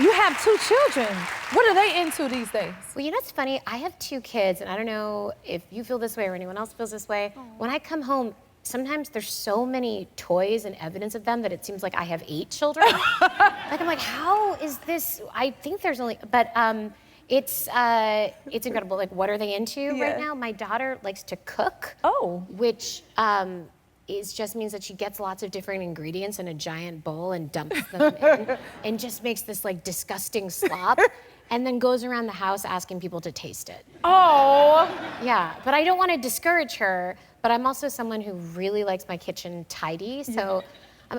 You have 2 children. What are they into these days? Well, you know what's funny? I have 2 kids, and I don't know if you feel this way or anyone else feels this way. When I come home, sometimes there's so many toys and evidence of them that it seems like I have 8 children. Like, I'm like, how is this? I think there's only, but it's incredible. Like, what are they into right now? My daughter likes to cook. Oh. Which just means that she gets lots of different ingredients in a giant bowl and dumps them in and just makes this like disgusting slop and then goes around the house asking people to taste it. Oh. Yeah, but I don't want to discourage her, but I'm also someone who really likes my kitchen tidy, so,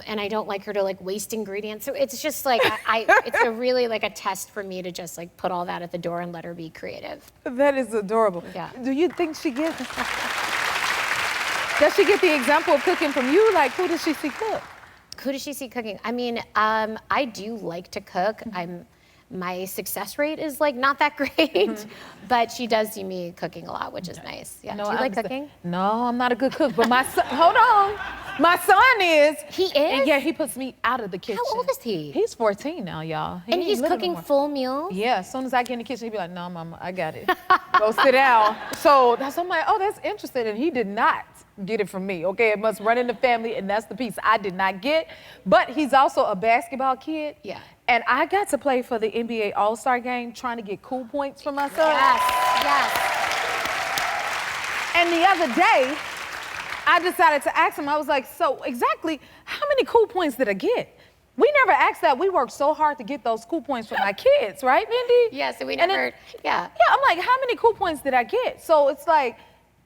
and I don't like her to like waste ingredients. So it's just like, it's a really like a test for me to just like put all that at the door and let her be creative. That is adorable. Yeah. Do you think she gets... Does she get the example of cooking from you? Like, who does she see cook? Who does she see cooking? I mean, I do like to cook. My success rate is like not that great, but she does see me cooking a lot, which is nice. Yeah. No, do you like cooking? No, I'm not a good cook, but my son, hold on. My son is. He is? And yeah, he puts me out of the kitchen. How old is he? He's 14 now, y'all. And he's cooking full meals? Yeah, as soon as I get in the kitchen, he'd be like, no, mama, I got it. Go sit down. So I'm like, oh, that's interesting. And he did not get it from me, okay? It must run in the family, and that's the piece I did not get. But he's also a basketball kid. Yeah. And I got to play for the NBA All-Star game trying to get cool points for my son. Yes, yes. And the other day, I decided to ask him, I was like, so exactly how many cool points did I get? We never asked that. We worked so hard to get those cool points for my kids, right, Mindy? Yeah, so we never, yeah. Yeah, I'm like, how many cool points did I get? So it's like,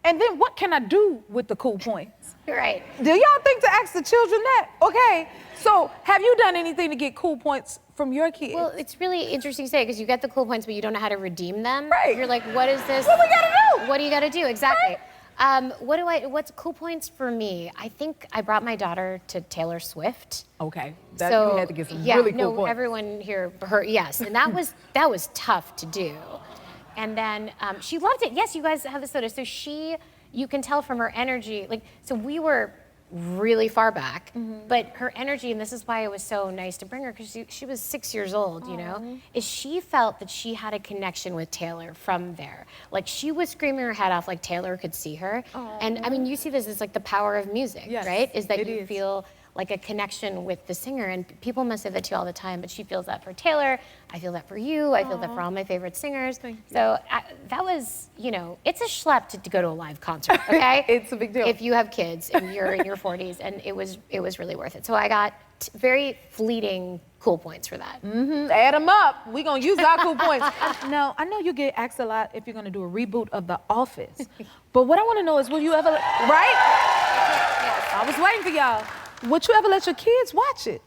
and then what can I do with the cool points? Right. Do y'all think to ask the children that? Okay, so have you done anything to get cool points from your kids? Well, it's really interesting to say because you get the cool points, but you don't know how to redeem them. Right. You're like, what is this? What we gotta do? What do you gotta do? Exactly. Right. What's cool points for me? I think I brought my daughter to Taylor Swift. Okay, you had to get some really cool points. Everyone here, yes, and that was tough to do. And then she loved it. Yes, you guys have this photo. So you can tell from her energy, like, so we were really far back, but her energy, and this is why it was so nice to bring her, because she was 6 years old, you know, is she felt that she had a connection with Taylor from there. Like, she was screaming her head off like Taylor could see her. And I mean, you see this as like the power of music, right? Is that you feel like a connection with the singer, and people must say that to you all the time, but she feels that for Taylor, I feel that for you, I feel that for all my favorite singers. So that was, you know, it's a schlep to go to a live concert, okay? It's a big deal. If you have kids and you're in your 40s, and it was really worth it. So I got very fleeting cool points for that. Add them up. We're gonna use our cool points. Now, I know you get asked a lot if you're gonna do a reboot of The Office, but what I wanna know is, will you ever, right? Yes. I was waiting for y'all. Would you ever let your kids watch it?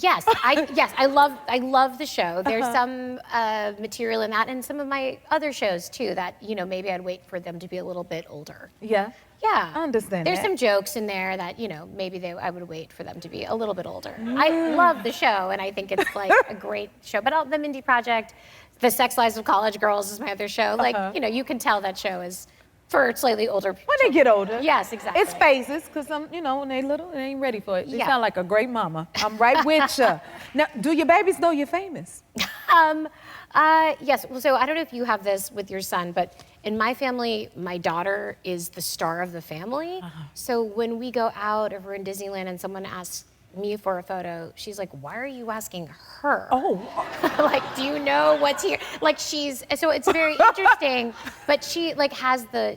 Yes, I love the show. There's some material in that, and some of my other shows too that, you know, maybe I'd wait for them to be a little bit older. Yeah. Yeah. I understand There's that. some jokes in there that, you know, maybe I would wait for them to be a little bit older. I love the show, and I think it's like a great show. But the Mindy Project, The Sex Lives of College Girls is my other show. Like, you know, you can tell that show is for slightly older people. When they get older. Yes, exactly. It's phases, because you know, when they little, they ain't ready for it. You Yeah. sound like a great mama. I'm right with you. Now, do your babies know you're famous? Yes, well, so I don't know if you have this with your son, but in my family, my daughter is the star of the family. So when we go out, if we're in Disneyland and someone asks me for a photo, she's like, why are you asking her? Oh. Like, do you know what's here? Like, so it's very interesting, but she like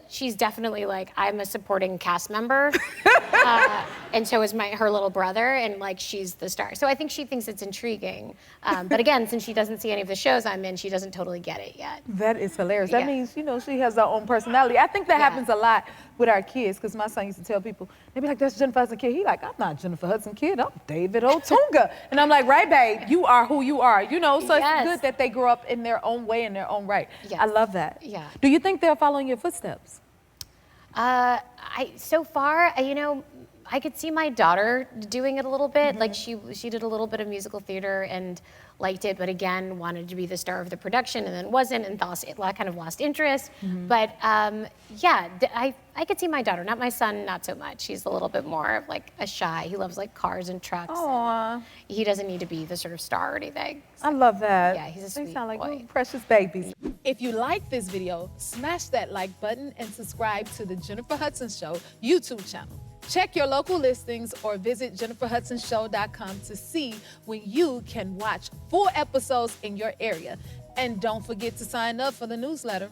she's definitely like, I'm a supporting cast member. And so is her little brother, and like, she's the star. So I think she thinks it's intriguing. But again, since she doesn't see any of the shows I'm in, she doesn't totally get it yet. That is hilarious. That means, you know, she has her own personality. I think that happens a lot with our kids, because my son used to tell people, they'd be like, that's Jennifer Hudson kid. He like, I'm not Jennifer Hudson kid, I'm David Otunga. And I'm like, right, babe, you are who you are, you know? So it's good that they grow up in their own way, in their own right. I love that. Yeah. Do you think they're following your footsteps? So far, you know, I could see my daughter doing it a little bit. Like she did a little bit of musical theater and liked it, but again, wanted to be the star of the production and then wasn't and kind of lost interest. But yeah, I could see my daughter, not my son, not so much. He's a little bit more of like a shy. He loves like cars and trucks. Aww. He doesn't need to be the sort of star or anything. So, I love that. yeah, he's a They sweet sound like boy. little precious babies. If you like this video, smash that like button and subscribe to the Jennifer Hudson Show YouTube channel. Check your local listings or visit jenniferhudsonshow.com to see when you can watch full episodes in your area. And don't forget to sign up for the newsletter.